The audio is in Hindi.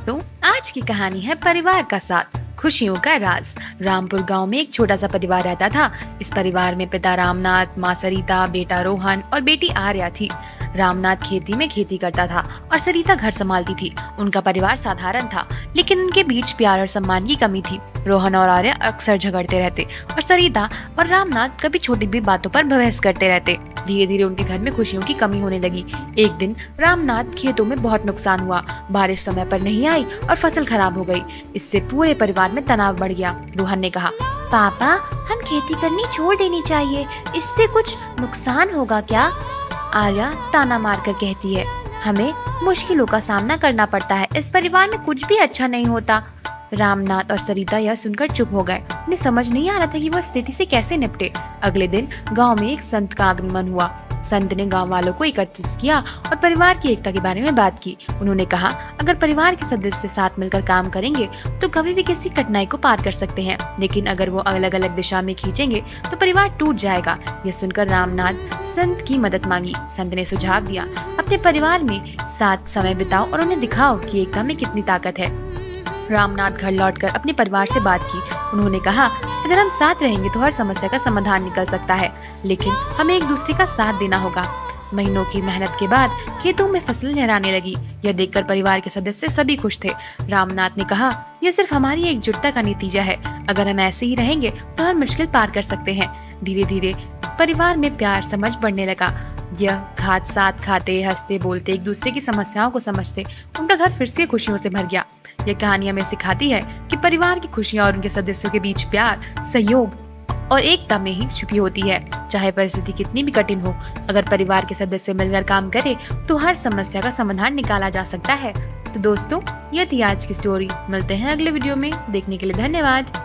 दोस्तों, आज की कहानी है परिवार का साथ, खुशियों का राज। रामपुर गांव में एक छोटा सा परिवार रहता था। इस परिवार में पिता रामनाथ, माँ सरिता, बेटा रोहन और बेटी आर्या थी। रामनाथ खेती में खेती करता था और सरिता घर संभालती थी। उनका परिवार साधारण था, लेकिन उनके बीच प्यार और सम्मान की कमी थी। रोहन और आर्या अक्सर झगड़ते रहते और सरिता और रामनाथ कभी छोटी भी बातों पर बहस करते रहते। धीरे धीरे उनके घर में खुशियों की कमी होने लगी। एक दिन रामनाथ खेतों में बहुत नुकसान हुआ। बारिश समय पर नहीं आई और फसल खराब हो गई। इससे पूरे परिवार में तनाव बढ़ गया। रोहन ने कहा, पापा, हम खेती करनी छोड़ देनी चाहिए, इससे कुछ नुकसान होगा क्या? आर्या ताना मारकर कहती है, हमें मुश्किलों का सामना करना पड़ता है, इस परिवार में कुछ भी अच्छा नहीं होता। रामनाथ और सरिता यह सुनकर चुप हो गए। उन्हें समझ नहीं आ रहा था कि वह स्थिति से कैसे निपटे। अगले दिन गांव में एक संत का आगमन हुआ। संत ने गांव वालों को एकत्रित किया और परिवार की एकता के बारे में बात की। उन्होंने कहा, अगर परिवार के सदस्य साथ मिलकर काम करेंगे तो कभी भी किसी कठिनाई को पार कर सकते हैं, लेकिन अगर वो अलग अलग दिशा में खींचेंगे तो परिवार टूट जाएगा। यह सुनकर रामनाथ संत की मदद मांगी। संत ने सुझाव दिया, अपने परिवार में साथ समय बिताओ और उन्हें दिखाओ कि एकता में कितनी ताकत है। रामनाथ घर लौटकर अपने परिवार से बात की। उन्होंने कहा, अगर हम साथ रहेंगे तो हर समस्या का समाधान निकल सकता है, लेकिन हमें एक दूसरे का साथ देना होगा। महीनों की मेहनत के बाद खेतों में फसल लहराने लगी। यह देखकर परिवार के सदस्य सभी खुश थे। रामनाथ ने कहा, यह सिर्फ हमारी एकजुटता का नतीजा है। अगर हम ऐसे ही रहेंगे तो हर मुश्किल पार कर सकते हैं। धीरे धीरे परिवार में प्यार समझ बढ़ने लगा। यह साथ खाते, हंसते, बोलते, एक दूसरे की समस्याओं को समझते। उनका घर फिर से खुशियों से भर गया। यह कहानी हमें सिखाती है कि परिवार की खुशियां और उनके सदस्यों के बीच प्यार, सहयोग और एकता में ही छुपी होती है। चाहे परिस्थिति कितनी भी कठिन हो, अगर परिवार के सदस्य मिलकर काम करें तो हर समस्या का समाधान निकाला जा सकता है। तो दोस्तों, यह थी आज की स्टोरी। मिलते हैं अगले वीडियो में। देखने के लिए धन्यवाद।